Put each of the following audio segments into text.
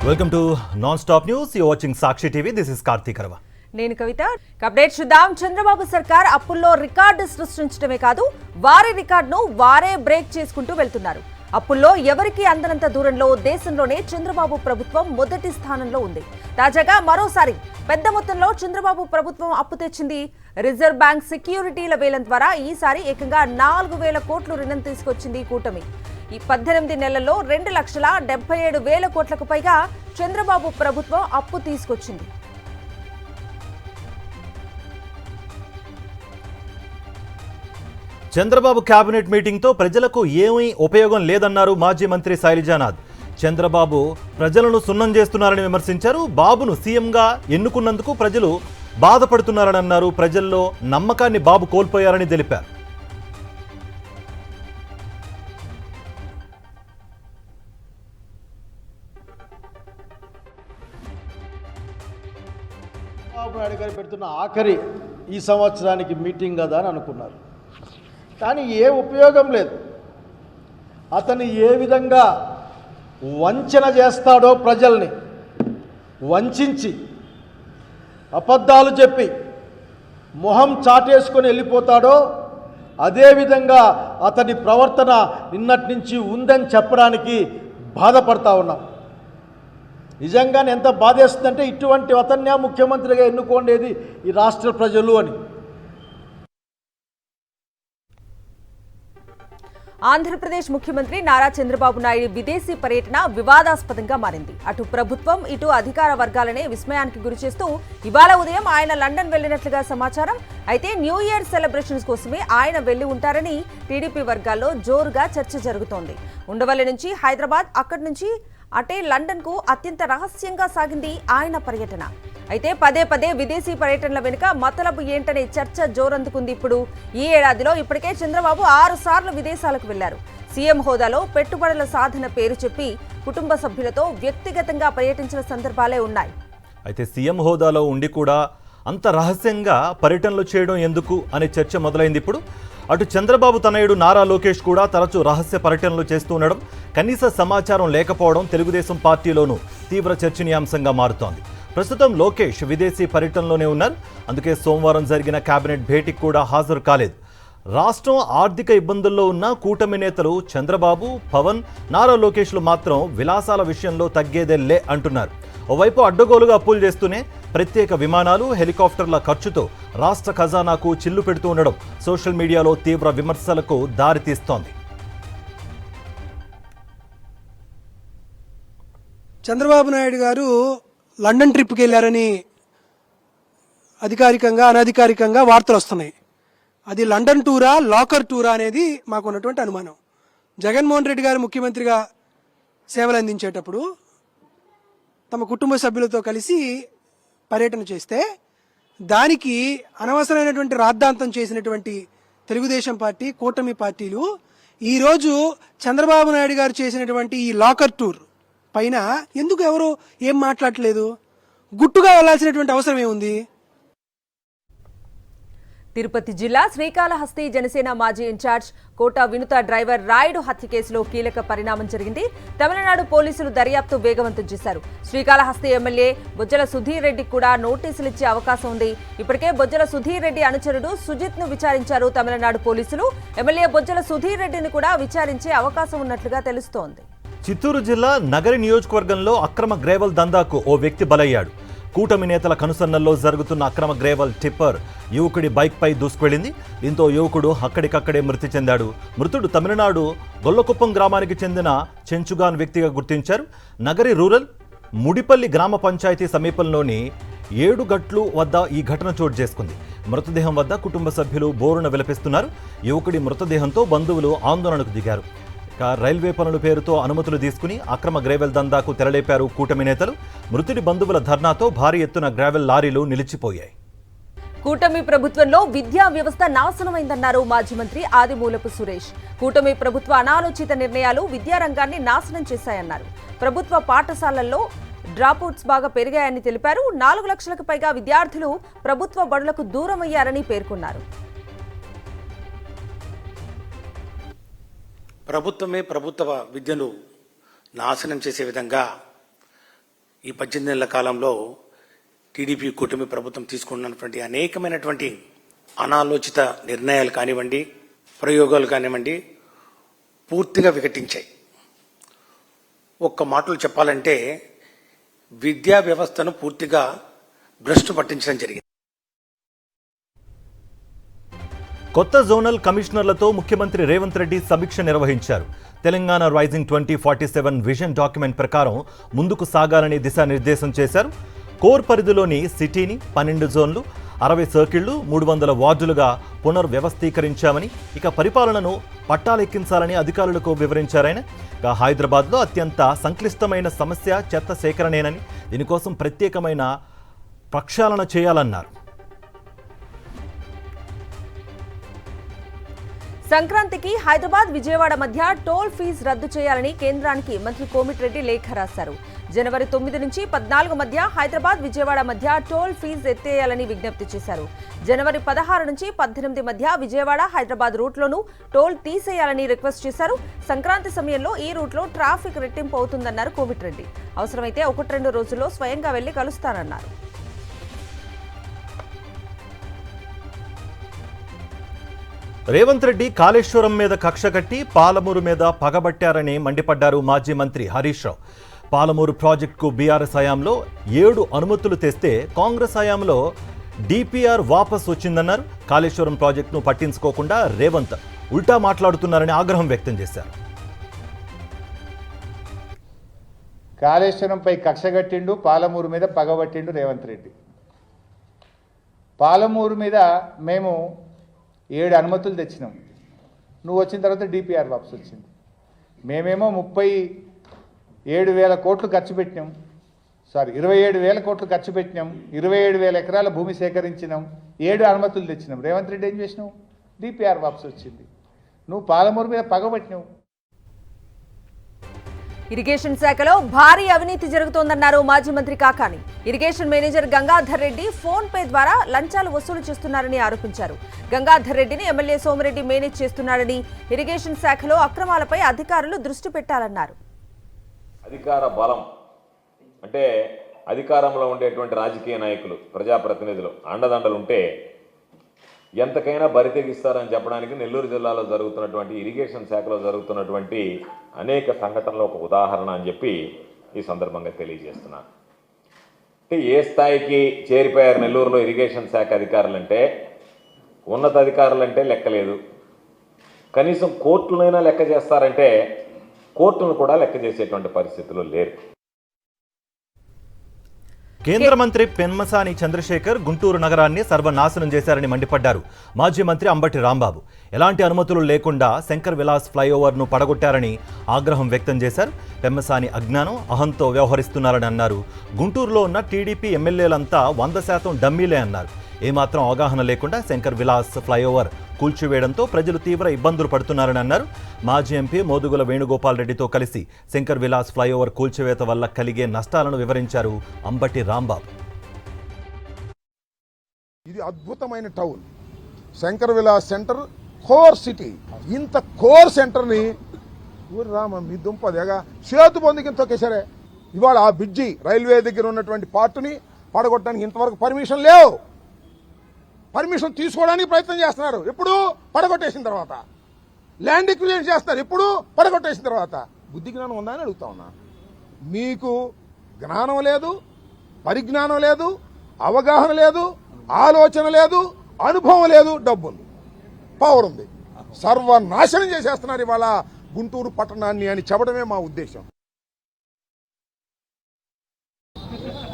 Welcome to non stop news. You watching Sakshi TV. This is Karthik Arava. నేను Kavitha. Update చూద్దాం. చంద్రబాబు సర్కార్ అప్పుల్లో రికార్డు సృష్టించడమే కాదు, వారి రికార్డును వారే బ్రేక్ చేసుకుంటూ వెళ్తున్నారు. అప్పుల్లో ఎవరికి అందనంత దూరంలో దేశంలోనే చంద్రబాబు ప్రభుత్వం మొదటి స్థానంలో ఉంది. తాజాగా మరోసారి పెద్ద మొత్తంలో చంద్రబాబు ప్రభుత్వం అప్పు తెచ్చింది. రిజర్వ్ బ్యాంక్ సెక్యూరిటీల వేలం ద్వారా ఈసారి ఏకంగా 4,000 కోట్లు రుణం తీసుకొచ్చింది కూటమి. ఈ 18 నెలల్లో 2,77,000 కోట్లకు పైగా చంద్రబాబు ప్రభుత్వం అప్పు తీసుకొచ్చింది. చంద్రబాబు కేబినెట్ మీటింగ్తో ప్రజలకు ఏమీ ఉపయోగం లేదన్నారు మాజీ మంత్రి శైలజానాథ్. చంద్రబాబు ప్రజలను సున్నం చేస్తున్నారని విమర్శించారు. బాబును సీఎంగా ఎన్నుకున్నందుకు ప్రజలు బాధపడుతున్నారని అన్నారు. ప్రజల్లో నమ్మకాన్ని బాబు కోల్పోయారని తెలిపారు. చంద్రబాబు నాయుడు గారు పెడుతున్న ఆఖరి ఈ సంవత్సరానికి మీటింగ్ కదా అని అనుకున్నారు. కానీ ఏ ఉపయోగం లేదు. అతను ఏ విధంగా వంచన చేస్తాడో, ప్రజల్ని వంచి అబద్ధాలు చెప్పి మొహం చాటేసుకొని వెళ్ళిపోతాడో, అదేవిధంగా అతని ప్రవర్తన నిన్నటి నుంచి ఉందని చెప్పడానికి బాధపడతా ఉన్నాం. నిజంగానే ఎంత బాధేస్తుందంటే, ఇటువంటి అతన్యా ముఖ్యమంత్రిగా ఎన్నుకోండేది ఈ రాష్ట్ర ప్రజలు అని. ఆంధ్రప్రదేశ్ ముఖ్యమంత్రి నారా చంద్రబాబు నాయుడు విదేశీ పర్యటన వివాదాస్పదంగా మారింది. అటు ప్రభుత్వం, ఇటు అధికార వర్గాలనే విస్మయానికి గురిచేస్తూ ఇవాళ ఉదయం ఆయన లండన్ వెళ్లినట్లుగా సమాచారం. అయితే న్యూ ఇయర్ సెలబ్రేషన్స్ కోసమే ఆయన వెళ్లి ఉంటారని టీడీపీ వర్గాల్లో జోరుగా చర్చ జరుగుతోంది. ఉండవల్లి నుంచి హైదరాబాద్, అక్కడి నుంచి అటే లండన్ కు అత్యంత రహస్యంగా సాగింది ఆయన పర్యటన. అయితే పదే పదే విదేశీ పర్యటనల వెనుక మతలబు ఏంటనే చర్చ జోరందుకుంది. ఇప్పుడు ఈ ఏడాదిలో ఇప్పటికే చంద్రబాబు 6 సార్లు విదేశాలకు వెళ్లారు. సీఎం హోదాలో పెట్టుబడుల సాధన పేరు చెప్పి కుటుంబ సభ్యులతో వ్యక్తిగతంగా పర్యటించిన సందర్భాలే ఉన్నాయి. అయితే సీఎం హోదాలో ఉండి కూడా అంత రహస్యంగా పర్యటనలు చేయడం ఎందుకు అనే చర్చ మొదలైంది. ఇప్పుడు అటు చంద్రబాబు తనయుడు నారా లోకేష్ కూడా తరచూ రహస్య పర్యటనలు చేస్తూ ఉండడం, కనీస సమాచారం లేకపోవడం తెలుగుదేశం పార్టీలోనూ తీవ్ర చర్చనీయాంశంగా మారుతోంది. ప్రస్తుతం లోకేష్ విదేశీ పర్యటనలోనే ఉన్నారు. అందుకే సోమవారం జరిగిన కేబినెట్ భేటీకి కూడా హాజరు కాలేదు. రాష్ట్రం ఆర్థిక ఇబ్బందుల్లో ఉన్న కూటమి నేతలు చంద్రబాబు, పవన్, నారా లోకేష్లు మాత్రం విలాసాల విషయంలో తగ్గేదేలే అంటున్నారు. ఓవైపు అడ్డగోలుగా అప్పులు చేస్తూనే ప్రత్యేక విమానాలు, హెలికాప్టర్ల ఖర్చుతో రాష్ట్ర ఖజానాకు చిల్లు పెడుతూ ఉండడం సోషల్ మీడియాలో తీవ్ర విమర్శలకు దారితీస్తోంది. చంద్రబాబు నాయుడు గారు లండన్ ట్రిప్కి వెళ్ళారని అధికారికంగా, అనధికారికంగా వార్తలు వస్తున్నాయి. అది లండన్ టూరా, లాకర్ టూరా అనేది మాకు ఉన్నటువంటి అనుమానం. జగన్మోహన్ రెడ్డి గారు ముఖ్యమంత్రిగా సేవలు అందించేటప్పుడు తమ కుటుంబ సభ్యులతో కలిసి పర్యటన చేస్తే దానికి అనవసరమైనటువంటి రాద్ధాంతం చేసినటువంటి తెలుగుదేశం పార్టీ, కూటమి పార్టీలు ఈరోజు చంద్రబాబు నాయుడు గారు చేసినటువంటి ఈ లాకర్ టూర్ పైన ఎందుకు ఎవరు ఏం మాట్లాడట్లేదు? గుట్టుగా వెళ్లాల్సినటువంటి అవసరం ఏముంది? తిరుపతి జిల్లా శ్రీకాళహస్తి జనసేన మాజీ ఇన్ఛార్జ్ కోట వినుత డ్రైవర్ రాయుడు హత్య కేసులో కీలక పరిణామం జరిగింది. తమిళనాడు పోలీసులు దర్యాప్తు వేగవంతం చేశారు. శ్రీకాళహస్తి ఎమ్మెల్యే బొజ్జల సుధీర్ రెడ్డికి కూడా నోటీసులు ఇచ్చే అవకాశం ఉంది. ఇప్పటికే బొజ్జల సుధీర్ రెడ్డి అనుచరుడు సుజిత్ ను విచారించారు తమిళనాడు పోలీసులు. ఎమ్మెల్యే బొజ్జల సుధీర్ రెడ్డిని కూడా విచారించే అవకాశం ఉన్నట్లుగా తెలుస్తోంది. చిత్తూరు జిల్లా నగరి నియోజకవర్గంలో అక్రమ గ్రేవల్ దందాకు ఓ వ్యక్తి బలయ్యాడు. కూటమి నేతల కనుసన్నల్లో జరుగుతున్న అక్రమ గ్రేవల్ టిప్పర్ యువకుడి బైక్పై దూసుకువెళ్లింది. దీంతో యువకుడు అక్కడికక్కడే మృతి చెందాడు. మృతుడు తమిళనాడు గొల్లకుప్పం గ్రామానికి చెందిన చెంచుగాన్ వ్యక్తిగా గుర్తించారు. నగరి రూరల్ ముడిపల్లి గ్రామ పంచాయతీ సమీపంలోని 7 గట్లు వద్ద ఈ ఘటన చోటు చేసుకుంది. మృతదేహం వద్ద కుటుంబ సభ్యులు బోరున విలపిస్తున్నారు. యువకుడి మృతదేహంతో బంధువులు ఆందోళనకు దిగారు. రైల్వే పనుల పేరుతో అనుమతులు తీసుకుని అక్రమ గ్రేవెల్ దందాకు తెరలేపారు కూటమి నేతలు. మృతుడి బంధువుల ధర్నాతో భారీ ఎత్తున గ్రావెల్ లారీలు నిలిచిపోయాయి. కూటమి ప్రభుత్వంలో విద్యా వ్యవస్థ నాశనమైందన్నారు మాజీ మంత్రి ఆదిమూలపు సురేష్. కూటమి ప్రభుత్వ అనాలోచిత నిర్ణయాలు విద్యారంగాన్ని నాశనం చేశాయన్నారు. ప్రభుత్వ పాఠశాలల్లో డ్రాప్అవుట్స్ బాగా పెరిగాయని తెలిపారు. 4 లక్షలకు పైగా విద్యార్థులు ప్రభుత్వ బడులకు దూరమయ్యారని పేర్కొన్నారు. ప్రభుత్వమే ప్రభుత్వ విద్యను నాశనం చేసే విధంగా ఈ 18 నెలల కాలంలో టీడీపీ కూటమి ప్రభుత్వం తీసుకున్నటువంటి అనేకమైనటువంటి అనాలోచిత నిర్ణయాలు కానివ్వండి, ప్రయోగాలు కానివ్వండి, పూర్తిగా వికటించాయి. ఒక్క మాటలు చెప్పాలంటే విద్యా వ్యవస్థను పూర్తిగా భ్రష్టు పట్టించడం జరిగింది. కొత్త జోనల్ కమిషనర్లతో ముఖ్యమంత్రి రేవంత్ రెడ్డి సమీక్ష నిర్వహించారు. తెలంగాణ రైజింగ్ 2047 విజన్ డాక్యుమెంట్ ప్రకారం ముందుకు సాగాలని దిశానిర్దేశం చేశారు. కోర్ పరిధిలోని సిటీని 12 జోన్లు, 60 సర్కిళ్లు, 300 వార్డులుగా పునర్వ్యవస్థీకరించామని, ఇక పరిపాలనను పట్టాలెక్కించాలని అధికారులకు వివరించారాయన. ఇక హైదరాబాద్లో అత్యంత సంక్లిష్టమైన సమస్య చెత్త సేకరణేనని, దీనికోసం ప్రత్యేకమైన ప్రక్షాళన చేయాలన్నారు. సంక్రాంతికి హైదరాబాద్ విజయవాడ మధ్య టోల్ ఫీజు రద్దు చేయాలని కేంద్రానికి మంత్రి కోమిటిరెడ్డి లేఖ రాశారు. జనవరి 9 నుంచి 14 మధ్య హైదరాబాద్ విజయవాడ మధ్య టోల్ ఫీజు ఎత్తేయాలని విజ్ఞప్తి చేశారు. జనవరి 16 నుంచి 18 మధ్య విజయవాడ హైదరాబాద్ రూట్లోనూ టోల్ తీసేయాలని రిక్వెస్ట్ చేశారు. సంక్రాంతి సమయంలో ఈ రూట్లో ట్రాఫిక్ రెట్టింపు అవుతుందన్నారు కోమిటిరెడ్డి. అవసరమైతే 1-2 రోజుల్లో స్వయంగా వెళ్లి కలుస్తానన్నారు. రేవంత్ రెడ్డి కాళేశ్వరం మీద కక్ష కట్టి పాలమూరు మీద పగబట్టారని మండిపడ్డారు మాజీ మంత్రి హరీష్ రావు. పాలమూరు ప్రాజెక్టుకు బీఆర్ఎస్ హయాంలో 7 అనుమతులు తెస్తే కాంగ్రెస్ హయాంలో డిపిఆర్ వాపస్ వచ్చిందన్నారు. కాళేశ్వరం ప్రాజెక్టును పట్టించుకోకుండా రేవంత్ ఉల్టా మాట్లాడుతున్నారని ఆగ్రహం వ్యక్తం చేశారు. కాళేశ్వరంపై కక్షగట్టిండు, పాలమూరు మీద పగబట్టిండు రేవంత్ రెడ్డి. పాలమూరు మీద మేము 7 అనుమతులు తెచ్చినాం. నువ్వు వచ్చిన తర్వాత డిపిఆర్ వాపస్ వచ్చింది. మేమేమో 37,000 కోట్లు ఖర్చు పెట్టినాం. 27,000 కోట్లు ఖర్చు పెట్టినాం. 27,000 ఎకరాల భూమి సేకరించినాం. 7 అనుమతులు తెచ్చినాం. రేవంత్ రెడ్డి ఏం చేసినావు? డిపిఆర్ వాపస్ వచ్చింది. నువ్వు పాలమూరు మీద పగబట్టినావు. ఇరిగేషన్ శాఖలో భారీ అవినీతి జరుగుతోందన్నారు మాజీ మంత్రి Kakani. Irrigation manager Gangadhar Reddy phone pay ద్వారా లంచాలు వసూలు చేస్తున్నారని ఆరోపించారు. గంగాధర్ రెడ్డిని ఎమ్మెల్యే సోమిరెడ్డి మేనేజ్ చేస్తున్నారని, ఇరిగేషన్ శాఖలో అక్రమాలపై అధికారులు దృష్టి పెట్టాలన్నారు. అధికార బలం అంటే అధికారంలో ఉండేటువంటి రాజకీయ నాయకులు, ప్రజాప్రతినిధులు అండదండలు ఉంటే ఎంతకైనా బరితెగిస్తారని చెప్పడానికి నెల్లూరు జిల్లాలో జరుగుతున్నటువంటి ఇరిగేషన్ శాఖలో జరుగుతున్నటువంటి అనేక సంఘటనలు ఒక ఉదాహరణ అని చెప్పి ఈ సందర్భంగా తెలియజేస్తున్నాను. అంటే ఏ స్థాయికి చేరిపోయారు నెల్లూరులో ఇరిగేషన్ శాఖ అధికారులంటే, ఉన్నతాధికారులంటే లెక్కలేదు. కనీసం కోర్టులైనా లెక్క చేస్తారంటే కోర్టును కూడా లెక్క చేసేటువంటి పరిస్థితులు లేరు. కేంద్ర మంత్రి పెమ్మసాని చంద్రశేఖర్ గుంటూరు నగరాన్ని సర్వనాశనం చేశారని మండిపడ్డారు మాజీ మంత్రి అంబటి రాంబాబు. ఎలాంటి అనుమతులు లేకుండా శంకర్ విలాస్ ఫ్లైఓవర్ను పడగొట్టారని ఆగ్రహం వ్యక్తం చేశారు. పెమ్మసాని అజ్ఞానం, అహంతో వ్యవహరిస్తున్నారని అన్నారు. గుంటూరులో ఉన్న టీడీపీ ఎమ్మెల్యేలంతా 100% డమ్మీలే అన్నారు. ఏమాత్రం అవగాహన లేకుండా శంకర్ విలాస్ ఫ్లైఓవర్ కూల్చివేయడంతో ప్రజలు తీవ్ర ఇబ్బందులు పడుతున్నారని అన్నారు. మాజీ ఎంపీ మోదుగుల వేణుగోపాల్ రెడ్డితో కలిసి శంకర్ విలాస్ ఫ్లైఓవర్ కూల్చివేత వల్ల కలిగే నష్టాలను వివరించారు అంబటి రాంబాబు. ఇది అద్భుతమైన town, Shankar Vilas centre core city. ఇంత కోర్ సెంటర్ని ఊరి రామ మీ దుంపదేగా చేతు పొందికి తొక్కేశారే. ఇవాళ ఆ బ్రిడ్జి రైల్వే దగ్గర ఉన్నటువంటి పార్టుని పడగొట్టడానికి ఇంతవరకు పర్మిషన్ లేవు. పర్మిషన్ తీసుకోవడానికి ప్రయత్నం చేస్తున్నారు. ఎప్పుడు? పడగొట్టేసిన తర్వాత. ల్యాండ్ ఎక్విజిషన్ చేస్తున్నారు. ఎప్పుడు? పడగొట్టేసిన తర్వాత. బుద్ధి జ్ఞానం ఉందా అని అడుగుతా ఉన్నా. మీకు జ్ఞానం లేదు, పరిజ్ఞానం లేదు, అవగాహన లేదు, ఆలోచన లేదు, అనుభవం లేదు, డబ్బు ఉంది, పవర్ ఉంది. సర్వనాశనం చేసేస్తున్నారు ఇవాళ గుంటూరు పట్టణాన్ని అని చెప్పడమే మా ఉద్దేశం.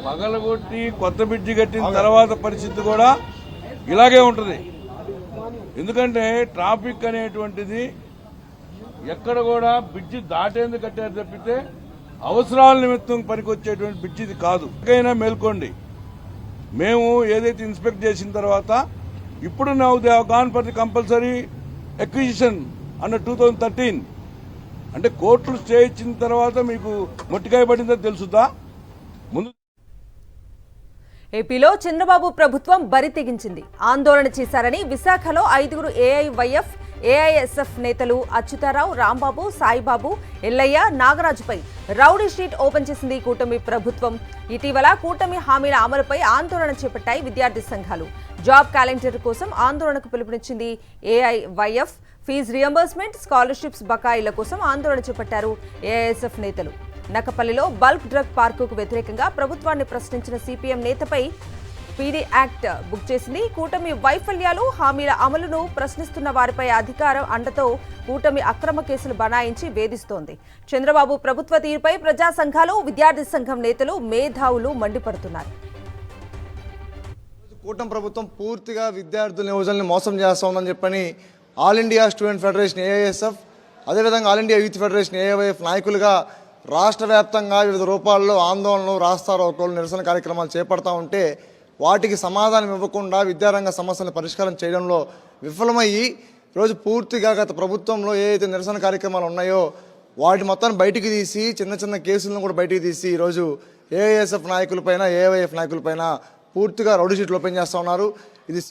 పగలగొట్టి కొత్త బ్రిడ్జి కట్టిన తర్వాత పరిస్థితి కూడా ఇలాగే ఉంటుంది. ఎందుకంటే ట్రాఫిక్ అనేటువంటిది ఎక్కడ కూడా బ్రిడ్జి దాటేందుకు కట్టారు తప్పితే అవసరాల నిమిత్తం పనికొచ్చేటువంటి బ్రిడ్జి ఇది కాదు. ఎక్కడైనా మేల్కోండి, మేము ఏదైతే ఇన్స్పెక్ట్ చేసిన తర్వాత ఇప్పుడు now they have gone for the compulsory acquisition under 2013 అంటే కోర్టులు స్టే ఇచ్చిన తర్వాత మీకు మొట్టికాయ పడిందని తెలుసుదా? ముందు ఏపీలో చంద్రబాబు ప్రభుత్వం బరి తెగించింది. ఆందోళన చేశారని విశాఖలో 5 ఏఐవైఎఫ్ ఏఐఎస్ఎఫ్ నేతలు అచ్యుతారావు, రాంబాబు, సాయిబాబు, ఎల్లయ్య, నాగరాజుపై రౌడీ షీట్ ఓపెన్ చేసింది కూటమి ప్రభుత్వం. ఇటీవల కూటమి హామీల అమలుపై ఆందోళన చేపట్టాయి విద్యార్థి సంఘాలు. జాబ్ క్యాలెండర్ కోసం ఆందోళనకు పిలుపునిచ్చింది ఏఐవైఎఫ్. ఫీజు రియంబర్స్మెంట్, స్కాలర్షిప్స్ బకాయిల కోసం ఆందోళన చేపట్టారు ఏఐఎస్ఎఫ్ నేతలు. నక్కపల్లిలో బల్క్ డ్రగ్ పార్కుకు వ్యతిరేకంగా ప్రభుత్వాన్ని ప్రశ్నించిన సిపిఎం నేతపై పీడీ యాక్ట్ బుక్ చేసింది. కూటమి వైఫల్యాలు, హామీల అమలును ప్రశ్నిస్తున్న వారిపై అధికారం అండతో కూటమి అక్రమ కేసులు బనాయించి వేధిస్తోంది. చంద్రబాబు ప్రభుత్వ తీరుపై ప్రజా సంఘాలు, విద్యార్థి సంఘం నేతలు, మేధావులు మండిపడుతున్నారు. కూటమి ప్రభుత్వం పూర్తిగా విద్యార్థుల యువజనుల్ని మోసం చేస్తోందని చెప్పని all India student federation AISF, అదేవిధంగా all India youth federation AIYF నాయకులుగా రాష్ట్ర వ్యాప్తంగా వివిధ రూపాల్లో ఆందోళనలు, రాస్తారోకోలు, నిరసన కార్యక్రమాలు చేపడతా ఉంటే వాటికి సమాధానం ఇవ్వకుండా విద్యారంగ సమస్యలను పరిష్కారం చేయడంలో విఫలమయ్యి ఈరోజు పూర్తిగా గత ప్రభుత్వంలో ఏదైతే నిరసన కార్యక్రమాలు ఉన్నాయో వాటి మొత్తాన్ని బయటికి తీసి చిన్న చిన్న కేసులను కూడా బయటికి తీసి ఈరోజు ఏఐఎస్ఎఫ్ నాయకులపైన, ఏఐవైఎఫ్ నాయకులపైన పూర్తిగా రౌడీ షీట్లు ఓపెన్ చేస్తూ ఉన్నారు. ఇది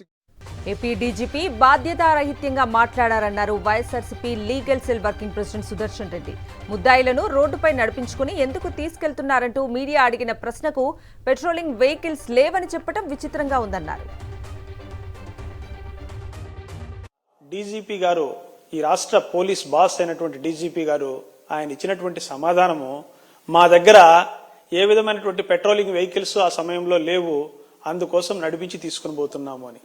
ఏపీ డీజీపీ బాధ్యతారహిత్యంగా మాట్లాడారన్నారు YSRCP legal cell working president Sudarshan Reddy. ముద్దాయిలను రోడ్డుపై నడిపించుకుని ఎందుకు తీసుకెళ్తున్నారంటూ మీడియా అడిగిన ప్రశ్నకు పెట్రోలింగ్ వెహికల్స్ లేవని చెప్పడం విచిత్రంగా ఉందన్నారు. డీజీపీ గారు, ఈ రాష్ట్ర పోలీస్ బాస్ అయినటువంటి డీజీపీ గారు ఆయన ఇచ్చినటువంటి సమాధానము, మా దగ్గర ఏ విధమైనటువంటి పెట్రోలింగ్ వెహికల్స్ ఆ సమయంలో లేవు, అందుకోసం నడిపించి తీసుకుని పోతున్నాము అని.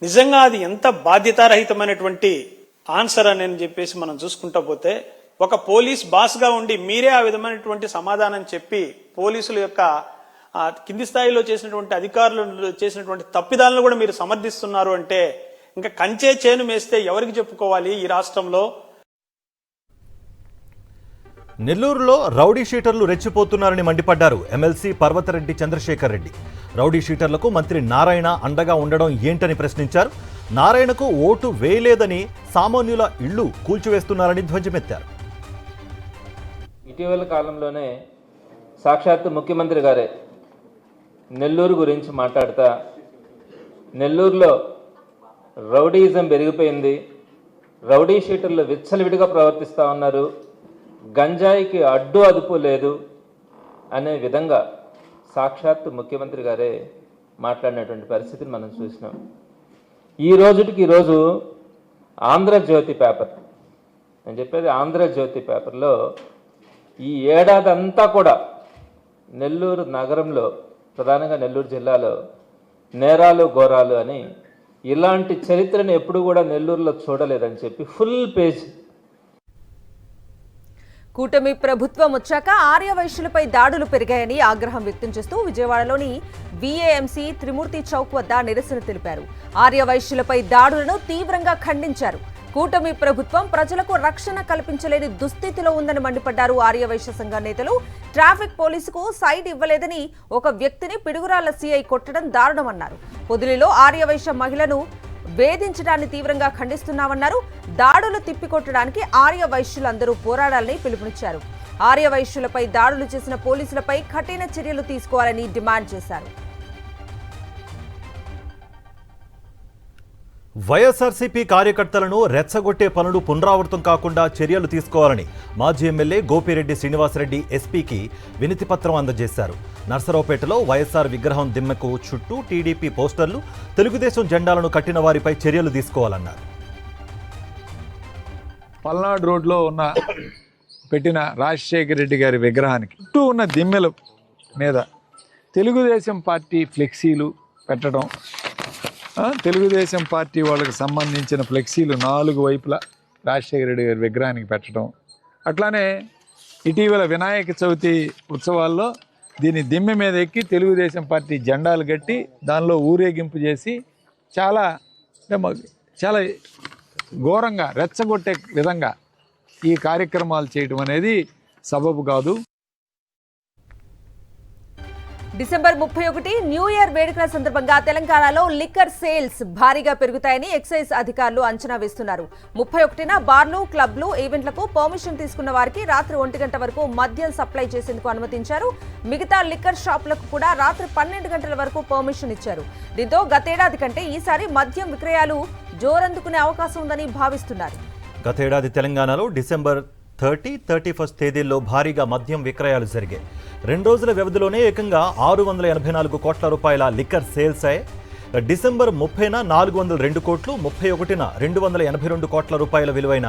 నిజంగా అది ఎంత బాధ్యతారహితమైనటువంటి ఆన్సర్ అని చెప్పేసి మనం చూసుకుంటా పోతే, ఒక పోలీస్ బాస్గా ఉండి మీరే ఆ విధమైనటువంటి సమాధానం చెప్పి పోలీసుల యొక్క కింది స్థాయిలో చేసినటువంటి అధికారులు చేసినటువంటి తప్పిదాలను కూడా మీరు సమర్థిస్తున్నారు అంటే ఇంకా కంచే చేను మేస్తే ఎవరికి చెప్పుకోవాలి ఈ రాష్ట్రంలో? నెల్లూరులో రౌడీ షీటర్లు రెచ్చిపోతున్నారని మండిపడ్డారు ఎమ్మెల్సీ పర్వతరెడ్డి చంద్రశేఖర్ రెడ్డి. రౌడీ షీటర్లకు మంత్రి నారాయణ అండగా ఉండడం ఏంటని ప్రశ్నించారు. నారాయణకు ఓటు వేయలేదని సామాన్యుల ఇళ్లు కూల్చివేస్తున్నారని ధ్వజమెత్తారు. ఇటీవల కాలంలోనే సాక్షాత్తు ముఖ్యమంత్రి గారే నెల్లూరు గురించి మాట్లాడుతా, నెల్లూరులో రౌడీయిజం పెరిగిపోయింది, రౌడీ షీటర్లు విచ్చలవిడిగా ప్రవర్తిస్తూ ఉన్నారు, గంజాయికి అడ్డు అదుపు లేదు అనే విధంగా సాక్షాత్తు ముఖ్యమంత్రి గారే మాట్లాడినటువంటి పరిస్థితిని మనం చూసినాం. ఈ రోజుటికి ఈరోజు ఆంధ్రజ్యోతి పేపర్, నేను చెప్పేది ఆంధ్రజ్యోతి పేపర్లో ఈ ఏడాది అంతా కూడా నెల్లూరు నగరంలో, ప్రధానంగా నెల్లూరు జిల్లాలో నేరాలు ఘోరాలు అని ఇలాంటి చరిత్రను ఎప్పుడు కూడా నెల్లూరులో చూడలేదని చెప్పి ఫుల్ పేజ్. కూటమి ప్రభుత్వం వచ్చాక ఆర్యవైశ్యులపై దాడులు పెరిగాయని ఆగ్రహం వ్యక్తం చేస్తూ విజయవాడలోని వీఏఎంసీ త్రిమూర్తి చౌక్ వద్ద నిరసన తెలిపారు. ఆర్యవైశ్యులపై దాడులను తీవ్రంగా ఖండించారు. కూటమి ప్రభుత్వం ప్రజలకు రక్షణ కల్పించలేని దుస్థితిలో ఉందని మండిపడ్డారు ఆర్యవైశ్య సంఘ నేతలు. ట్రాఫిక్ పోలీసుకు సైట్ ఇవ్వలేదని ఒక వ్యక్తిని పిడుగురాళ్ల సీఐ కొట్టడం దారుణమన్నారు. పొదిలిలో ఆర్యవైశ్య మహిళను వేధించడాన్ని తీవ్రంగా ఖండిస్తున్నామన్నారు. దాడులు తిప్పికొట్టడానికి ఆర్యవైశ్యులందరూ పోరాడాలని పిలుపునిచ్చారు. ఆర్యవైశ్యులపై దాడులు చేసిన పోలీసులపై కఠిన చర్యలు తీసుకోవాలని డిమాండ్ చేశారు. వైఎస్ఆర్సీపీ కార్యకర్తలను రెచ్చగొట్టే పనులు పునరావృతం కాకుండా చర్యలు తీసుకోవాలని మాజీ ఎమ్మెల్యే గోపిరెడ్డి శ్రీనివాసరెడ్డి ఎస్పీకి వినతిపత్రం అందజేశారు. నర్సరావుపేటలో వైఎస్ఆర్ విగ్రహం దిమ్మకు చుట్టూ టీడీపీ పోస్టర్లు, తెలుగుదేశం జెండాలను కట్టిన వారిపై చర్యలు తీసుకోవాలన్నారు. పల్నాడు రోడ్లో పెట్టిన రాజశేఖర రెడ్డి గారి విగ్రహానికి చుట్టూ ఉన్న దిమ్మెల మీద తెలుగుదేశం పార్టీ ఫ్లెక్సీలు పెట్టడం, తెలుగుదేశం పార్టీ వాళ్ళకి సంబంధించిన ఫ్లెక్సీలు 4 వైపులా రాజశేఖర రెడ్డి గారి విగ్రహానికి పెట్టడం, అట్లానే ఇటీవల వినాయక చవితి ఉత్సవాల్లో దీని దిమ్మె మీద ఎక్కి తెలుగుదేశం పార్టీ జెండాలు కట్టి దానిలో ఊరేగింపు చేసి చాలా ఘోరంగా రెచ్చగొట్టే విధంగా ఈ కార్యక్రమాలు చేయడం అనేది సబబు కాదు. డిసెంబర్ 31 న్యూ ఇయర్ వేడుకల సందర్భంగా తెలంగాణలో లిక్కర్ సేల్స్ భారీగా పెరుగుతాయని ఎక్సైజ్ అధికారులు అంచనా వేస్తున్నారు. 31న బార్లు, క్లబ్లు, ఈవెంట్లకు పర్మిషన్ తీసుకున్న వారికి రాత్రి 1 గంట వరకు మద్యం సప్లై చేసేందుకు అనుమతించారు. మిగతా లిక్కర్ షాపులకు కూడా రాత్రి 12 గంటల వరకు పర్మిషన్ ఇచ్చారు. దీంతో గతేడాది కంటే ఈసారి మద్యం విక్రయాలు జోరందుకునే అవకాశం ఉందని భావిస్తున్నారు. గతేడాది తెలంగాణలో డిసెంబర్ 31 తేదీల్లో భారీగా మద్యం విక్రయాలు జరిగాయి. 2 రోజుల వ్యవధిలోనే ఏకంగా 684 కోట్ల రూపాయల లిక్కర్ సేల్స్ అయ్యాయి. డిసెంబర్ 30న 402 కోట్లు, 31న 282 కోట్ల రూపాయల విలువైన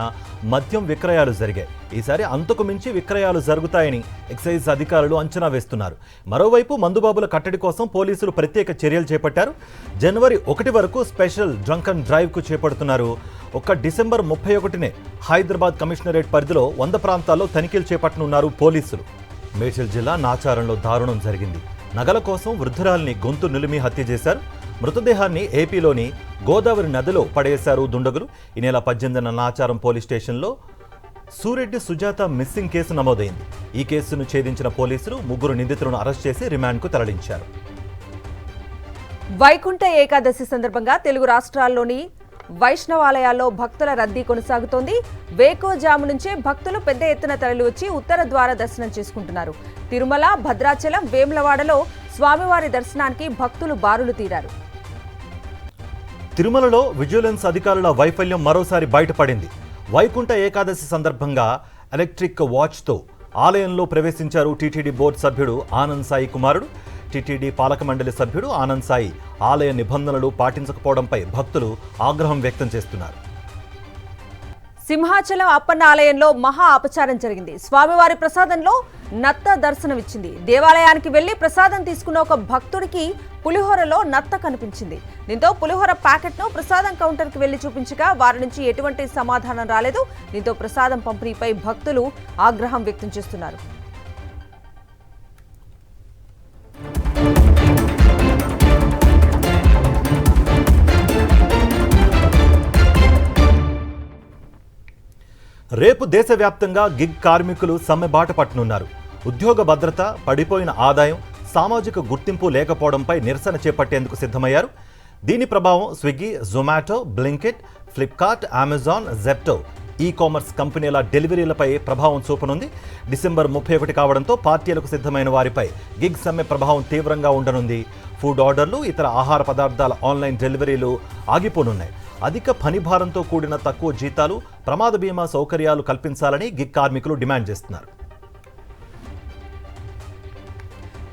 మద్యం విక్రయాలు జరిగాయి. ఈసారి అంతకు మించి విక్రయాలు జరుగుతాయని ఎక్సైజ్ అధికారులు అంచనా వేస్తున్నారు. మరోవైపు మందుబాబుల కట్టడి కోసం పోలీసులు ప్రత్యేక చర్యలు చేపట్టారు. జనవరి 1 వరకు స్పెషల్ డ్రంక్ అండ్ డ్రైవ్కు చేపడుతున్నారు. ఒక్క డిసెంబర్ 31నే హైదరాబాద్ కమిషనరేట్ పరిధిలో 100 ప్రాంతాల్లో తనిఖీలు చేపట్టనున్నారు పోలీసులు. మేడ్చల్ జిల్లా నాచారంలో దారుణం జరిగింది. నగల కోసం వృద్ధురాల్ని గొంతు నిలిమి హత్య చేశారు. మృతదేహాన్ని ఏపీలోని గోదావరి నదిలో పడేశారు దుండగులు. ఈ నెల 18న నాచారం పోలీస్ స్టేషన్లో సూరెడ్డి సుజాత మిస్సింగ్ కేసు నమోదైంది. ఈ కేసును ఛేదించిన పోలీసులు 3 నిందితులను అరెస్ట్ చేసి రిమాండ్కు తరలించారు. వైకుంఠ ఏకాదశి సందర్భంగా తెలుగు రాష్ట్రాల్లోని వైష్ణవాలయాల్లో భక్తుల రద్దీ కొనసాగుతోంది. వేకోజాము నుంచే భక్తులు పెద్ద ఎత్తున తరలివచ్చి ఉత్తర ద్వార దర్శనం చేసుకుంటున్నారు. తిరుమల, భద్రాచలం, వేములవాడలో స్వామివారి దర్శనానికి భక్తులు బారులు తీరారు. తిరుమలలో విజిలెన్స్ అధికారుల వైఫల్యం మరోసారి బయటపడింది. వైకుంఠ ఏకాదశి సందర్భంగా ఎలక్ట్రిక్ వాచ్తో ఆలయంలో ప్రవేశించారు టీటీడీ బోర్డు సభ్యుడు ఆనంద్ సాయి కుమారుడు. టీటీడీ పాలక మండలి సభ్యుడు ఆనంద్ సాయి ఆలయ నిబంధనలు పాటించకపోవడంపై భక్తులు ఆగ్రహం వ్యక్తం చేస్తున్నారు. సింహాచలం అప్పన్న ఆలయంలో మహా అపచారం జరిగింది. స్వామివారి ప్రసాదంలో నత్త దర్శనమిచ్చింది. దేవాలయానికి వెళ్లి ప్రసాదం తీసుకున్న ఒక భక్తుడికి పులిహోరలో నత్త కనిపించింది. దీంతో పులిహోర ప్యాకెట్ను ప్రసాదం కౌంటర్కి వెళ్లి చూపించగా వారి నుంచి ఎటువంటి సమాధానం రాలేదు. దీంతో ప్రసాదం పంపిణీపై భక్తులు ఆగ్రహం వ్యక్తం చేస్తున్నారు. రేపు దేశవ్యాప్తంగా గిగ్ కార్మికులు సమ్మె బాట పట్టనున్నారు. ఉద్యోగ భద్రత, పడిపోయిన ఆదాయం, సామాజిక గుర్తింపు లేకపోవడంపై నిరసన చేపట్టేందుకు సిద్ధమయ్యారు. దీని ప్రభావం స్విగ్గీ, జొమాటో, బ్లింకిట్, ఫ్లిప్కార్ట్, అమెజాన్, జెప్టో ఈ-కామర్స్ కంపెనీల డెలివరీలపై ప్రభావం చూపనుంది. డిసెంబర్ 31 కావడంతో పార్టీలకు సిద్ధమైన వారిపై గిగ్ సమ్మె ప్రభావం తీవ్రంగా ఉండనుంది. ఫుడ్ ఆర్డర్లు, ఇతర ఆహార పదార్థాల ఆన్లైన్ డెలివరీలు ఆగిపోనున్నాయి. అధిక పనిభారంతో కూడిన తక్కువ జీతాలు, ప్రమాద బీమా సౌకర్యాలు కల్పించాలని గిగ్ కార్మికులు డిమాండ్ చేస్తున్నారు.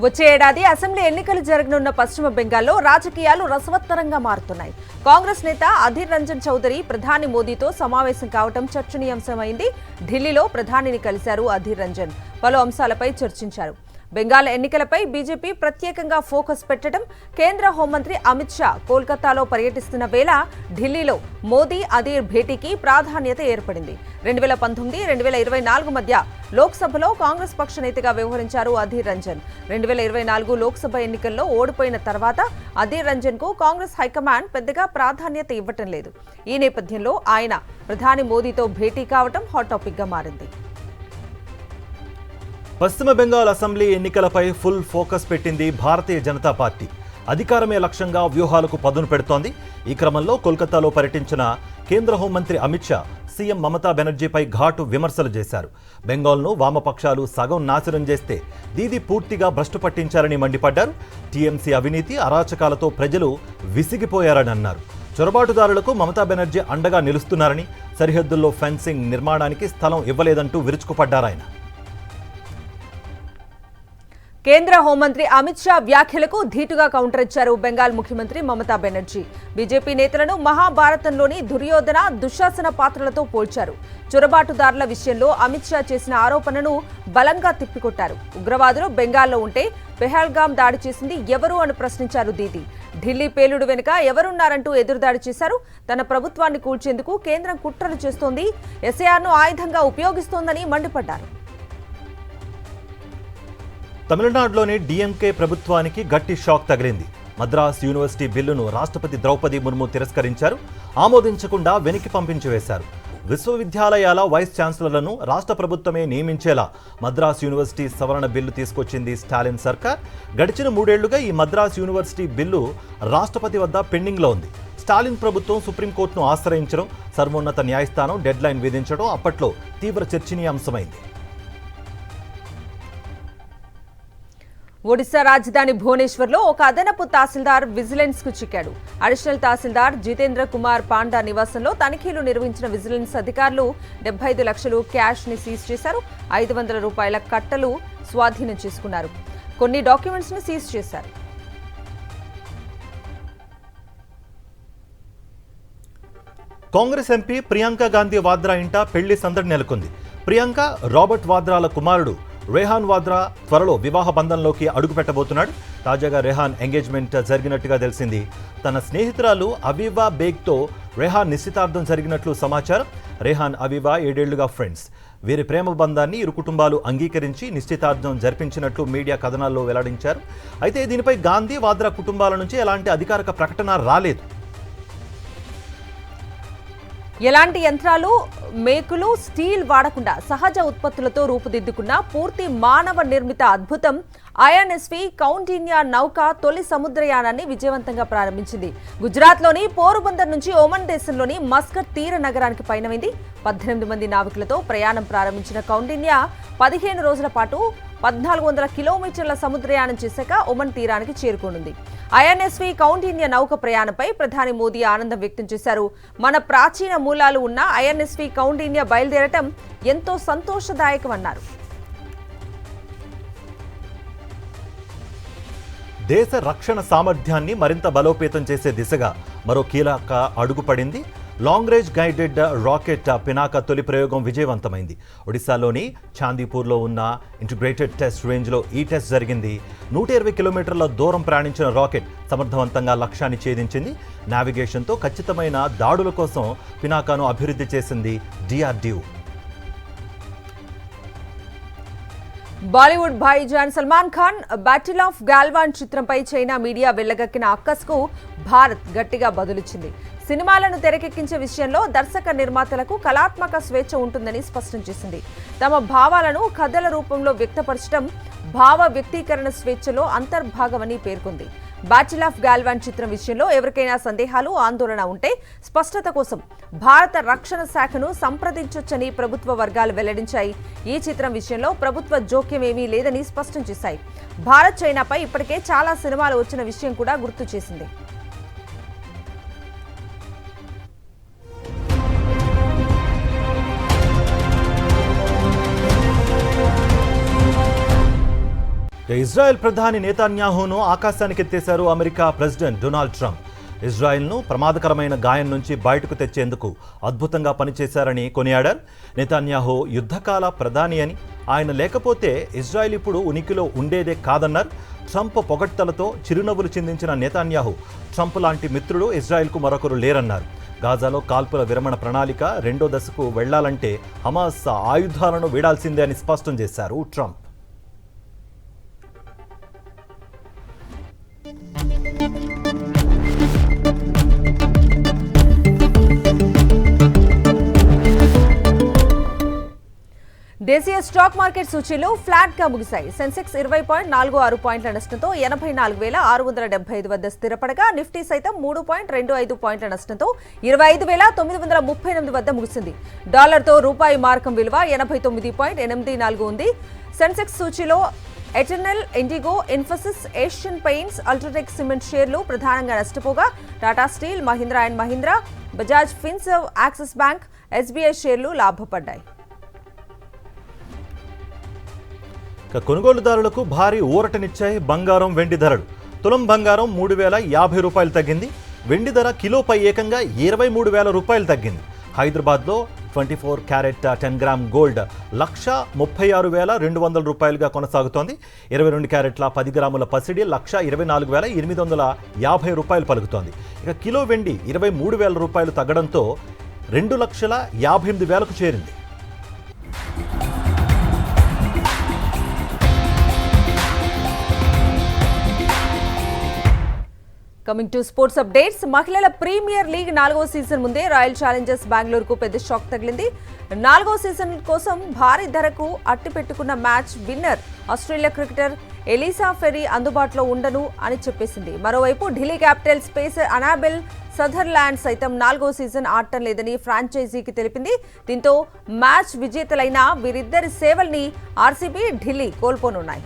వచ్చే ఏడాది అసెంబ్లీ ఎన్నికలు జరగనున్న పశ్చిమ బెంగాల్లో రాజకీయాలు రసవత్తరంగా మారుతున్నాయి. కాంగ్రెస్ నేత అధీర్ రంజన్ చౌదరి ప్రధాని మోదీతో సమావేశం కావడం చర్చనీయాంశమైంది. ఢిల్లీలో ప్రధానిని కలిశారు అధీర్ రంజన్. పలు అంశాలపై చర్చించారు. బెంగాల్ ఎన్నికలపై బీజేపీ ప్రత్యేకంగా ఫోకస్ పెట్టడం, కేంద్ర హోంమంత్రి అమిత్ షా కోల్కతాలో పర్యటిస్తున్న వేళ ఢిల్లీలో మోదీ అధీర్ భేటీకి ప్రాధాన్యత ఏర్పడింది. 2019, 2024 మధ్య లోక్సభలో కాంగ్రెస్ పక్ష నేతగా వ్యవహరించారు అధీర్ రంజన్. 2024 లోక్సభ ఎన్నికల్లో ఓడిపోయిన తర్వాత అధీర్ రంజన్ కు కాంగ్రెస్ హైకమాండ్ పెద్దగా ప్రాధాన్యత ఇవ్వటం లేదు. ఈ నేపథ్యంలో ఆయన ప్రధాని మోదీతో భేటీ కావడం హాట్ టాపిక్ గా మారింది. పశ్చిమ బెంగాల్ అసెంబ్లీ ఎన్నికలపై ఫుల్ ఫోకస్ పెట్టింది భారతీయ జనతా పార్టీ. అధికారమే లక్ష్యంగా వ్యూహాలకు పదును పెడుతోంది. ఈ క్రమంలో కోల్కతాలో పర్యటించిన కేంద్ర హోంమంత్రి అమిత్ షా సీఎం మమతా బెనర్జీపై ఘాటు విమర్శలు చేశారు. బెంగాల్ను వామపక్షాలు సగం నాశనం చేస్తే దీది పూర్తిగా భ్రష్టు పట్టించారని మండిపడ్డారు. టీఎంసీ అవినీతి, అరాచకాలతో ప్రజలు విసిగిపోయారని అన్నారు. చొరబాటుదారులకు మమతా బెనర్జీ అండగా నిలుస్తున్నారని, సరిహద్దుల్లో ఫెన్సింగ్ నిర్మాణానికి స్థలం ఇవ్వలేదంటూ విరుచుకుపడ్డారాయన. కేంద్ర హోంమంత్రి అమిత్ షా వ్యాఖ్యలకు ధీటుగా కౌంటర్ ఇచ్చారు బెంగాల్ ముఖ్యమంత్రి మమతా బెనర్జీ. బీజేపీ నేతలను మహాభారతంలోని దుర్యోధన, దుశ్శాసన పాత్రలతో పోల్చారు. చొరబాటుదారుల విషయంలో అమిత్ షా చేసిన ఆరోపణను బలంగా తిప్పికొట్టారు. ఉగ్రవాదులు బెంగాల్లో ఉంటే పెహల్గాం దాడి చేసింది ఎవరు అని ప్రశ్నించారు దీది. ఢిల్లీ పేలుడు వెనుక ఎవరున్నారంటూ ఎదురుదాడి చేశారు. తన ప్రభుత్వాన్ని కూల్చేందుకు కేంద్రం కుట్రలు చేస్తోంది, ఎస్ఐఆర్ను ఆయుధంగా ఉపయోగిస్తోందని మండిపడ్డారు. తమిళనాడులోని డీఎంకే ప్రభుత్వానికి గట్టి షాక్ తగిలింది. మద్రాస్ యూనివర్సిటీ బిల్లును రాష్ట్రపతి ద్రౌపది ముర్ము తిరస్కరించారు. ఆమోదించకుండా వెనక్కి పంపించి వేశారు. విశ్వవిద్యాలయాల వైస్ ఛాన్సలర్లను రాష్ట్ర ప్రభుత్వమే నియమించేలా మద్రాస్ యూనివర్సిటీ సవరణ బిల్లు తీసుకొచ్చింది స్టాలిన్ సర్కార్. గడిచిన 3 ఏళ్లుగా ఈ మద్రాస్ యూనివర్సిటీ బిల్లు రాష్ట్రపతి వద్ద పెండింగ్లో ఉంది. స్టాలిన్ ప్రభుత్వం సుప్రీంకోర్టును ఆశ్రయించడం, సర్వోన్నత న్యాయస్థానం డెడ్లైన్ విధించడం అప్పట్లో తీవ్ర చర్చనీయాంశమైంది. ఒడిశా రాజధాని భువనేశ్వర్లో ఒక అదనపు తహసీల్దార్ విజిలెన్స్ కు చిక్కాడు. అడిషనల్ తహసీల్దార్ జితేంద్ర కుమార్ పాండా నివాసంలో తనిఖీలు నిర్వహించిన విజిలెన్స్ అధికారులు 75 లక్షలు క్యాష్ ని సీజ్ చేశారు. 500 రూపాయల కట్టలు స్వాధీనం చేసుకున్నారు. కొన్ని డాక్యుమెంట్స్ ను సీజ్ చేశారు. కాంగ్రెస్ ఎంపీ ప్రియాంక గాంధీ వాద్రా ఇంట పెళ్లి సందడి నెలకొంది. ప్రియాంక రాబర్ట్ వాద్రాల కుమారుడు రెహాన్ వాద్రా త్వరలో వివాహ బంధంలోకి అడుగుపెట్టబోతున్నాడు. తాజాగా రెహాన్ ఎంగేజ్మెంట్ జరిగినట్టుగా తెలిసింది. తన స్నేహితురాలు అవీవా బేగ్తో రెహాన్ నిశ్చితార్థం జరిగినట్లు సమాచారం. రెహాన్ అవీవా 7 ఏళ్లుగా ఫ్రెండ్స్. వీరి ప్రేమ బంధాన్ని ఇరు కుటుంబాలు అంగీకరించి నిశ్చితార్థం జరిపించినట్లు మీడియా కథనాల్లో వెల్లడించారు. అయితే దీనిపై గాంధీ వాద్రా కుటుంబాల నుంచి ఎలాంటి అధికారిక ప్రకటన రాలేదు. ఎలాంటి యంత్రాలు, మేకులు, స్టీల్ వాడకుండా సహజ ఉత్పత్తులతో రూపుదిద్దుకున్న పూర్తి మానవ నిర్మిత అద్భుతం ఐఎన్ఎస్వి కౌండిన్యా నౌక తొలి సముద్రయానాన్ని విజయవంతంగా ప్రారంభించింది. గుజరాత్లోని పోరుబందర్ నుంచి ఒమన్ దేశంలోని మస్కట్ తీర నగరానికి పయనమైంది. 18 మంది నావికులతో ప్రయాణం ప్రారంభించిన కౌండిన్యా 15 రోజుల పాటు 1400 కిలోమీటర్ల సముద్రయానం చేశాక ఒమన్ తీరానికి చేరుకోనుంది. ఐఎన్ఎస్వి కౌండిన్యా నౌక ప్రయాణంపై ప్రధాని మోదీ ఆనందం వ్యక్తం చేశారు. మన ప్రాచీన మూలాలు ఉన్న ఐఎన్ఎస్వి కౌండిన్యా బయలుదేరటం ఎంతో సంతోషదాయకమన్నారు. దేశ రక్షణ సామర్థ్యాన్ని మరింత బలోపేతం చేసే దిశగా మరో కీలక అడుగు పడింది. Long range guided rocket Pinaka తొలి ప్రయోగం విజయవంతమైంది. ఒడిశాలోని చాందీపూర్లో ఉన్న ఇంటిగ్రేటెడ్ టెస్ట్ రేంజ్లో ఈ టెస్ట్ జరిగింది. 120 కిలోమీటర్ల దూరం ప్రయాణించిన రాకెట్ సమర్థవంతంగా లక్ష్యాన్ని ఛేదించింది. నావిగేషన్తో ఖచ్చితమైన దాడుల కోసం పినాకాను అభివృద్ధి చేసింది DRDO. Bollywood Bhaijaan Salman Khan battle of Galwan చిత్రంపై చైనా మీడియా వెళ్లగక్కిన అక్కస్కు భారత్ గట్టిగా బదులిచ్చింది. సినిమాలను తెరకెక్కించే విషయంలో దర్శక నిర్మాతలకు కళాత్మక స్వేచ్ఛ ఉంటుందని స్పష్టం చేసింది. తమ భావాలను కథల రూపంలో వ్యక్తపరచడం భావ వ్యక్తీకరణ స్వేచ్ఛలో అంతర్భాగమని పేర్కొంది. బ్యాటిల్ ఆఫ్ గాల్వాన్ చిత్రం విషయంలో ఎవరికైనా సందేహాలు, ఆందోళన ఉంటే స్పష్టత కోసం భారత రక్షణ శాఖను సంప్రదించొచ్చని ప్రభుత్వ వర్గాలు వెల్లడించాయి. ఈ చిత్రం విషయంలో ప్రభుత్వ జోక్యం ఏమీ లేదని స్పష్టం చేశాయి. భారత్ చైనాపై ఇప్పటికే చాలా సినిమాలు వచ్చిన విషయం కూడా గుర్తు చేసింది. ఇజ్రాయెల్ ప్రధాని నెతన్యాహును ఆకాశానికి ఎత్తేశారు అమెరికా ప్రెసిడెంట్ డొనాల్డ్ ట్రంప్. ఇజ్రాయెల్ను ప్రమాదకరమైన గాయం నుంచి బయటకు తెచ్చేందుకు అద్భుతంగా పనిచేశారని కొనియాడారు. నెతన్యాహు యుద్ధకాల ప్రధాని అని, ఆయన లేకపోతే ఇజ్రాయెల్ ఇప్పుడు ఉనికిలో ఉండేదే కాదన్నారు. ట్రంప్ పొగడ్తలతో చిరునవ్వులు చిందించిన నెతన్యాహు ట్రంప్ లాంటి మిత్రుడు ఇజ్రాయెల్కు మరొకరు లేరన్నారు. గాజాలో కాల్పుల విరమణ ప్రణాళిక 2వ దశకు వెళ్లాలంటే హమాస్ ఆయుధాలను వీడాల్సిందే అని స్పష్టం చేశారు ట్రంప్. దేశీయ స్టాక్ మార్కెట్ సూచీలు ఫ్లాట్ గా ముగిశాయి. సెన్సెక్స్ 20.46 పాయింట్ల నష్టంతో 84,675 వద్ద స్థిరపడగా నిఫ్టీ సైతం 3.25 పాయింట్ల నష్టంతో 25,938 వద్ద ముగిసింది. డాలర్తో రూపాయి మార్కం విలువ 89.84 ఉంది. సెన్సెక్స్ సూచీలో Eternal, IndiGo, Infosys, Asian Paints, UltraTech Cement షేర్లు ప్రధానంగా నష్టపోగా Tata Steel, Mahindra and Mahindra, Bajaj Finserv, Axis Bank, SBI షేర్లు లాభపడ్డాయి. కొనుగోలుదారులకు భారీ ఊరటనిచ్చాయి బంగారం, వెండి ధరలు. తులం బంగారం 3,050 రూపాయలు తగ్గింది. వెండి ధర కిలోపై ఏకంగా 23,000 రూపాయలు తగ్గింది. హైదరాబాద్లో 24 క్యారెట్ 10 గ్రామ్ గోల్డ్ 136,200 రూపాయలుగా కొనసాగుతోంది. 22 క్యారెట్ల 10 గ్రాముల పసిడి 124,850 రూపాయలు పలుకుతోంది. ఇక కిలో వెండి 23,000 రూపాయలు తగ్గడంతో 2,58,000కు చేరింది. Coming to sports updates. మహిళల ప్రీమియర్ లీగ్ 4వ సీజన్ ముందే రాయల్ ఛాలెంజర్స్ బెంగళూరుకు పెద్ద షాక్ తగిలింది. 4వ సీజన్ కోసం భారీ ధరకు అట్టిపెట్టుకున్న match winner Australia cricketer Ellyse Perry అందుబాటులో ఉండను అని చెప్పేసింది. మరోవైపు Delhi Capitals pacer Annabel Sutherland సైతం 4వ సీజన్ ఆడటం లేదని ఫ్రాంచైజీకి తెలిపింది. దీంతో మ్యాచ్ విజేతలైన వీరిద్దరి సేవల్ని ఆర్సీబీ, ఢిల్లీ కోల్పోనున్నాయి.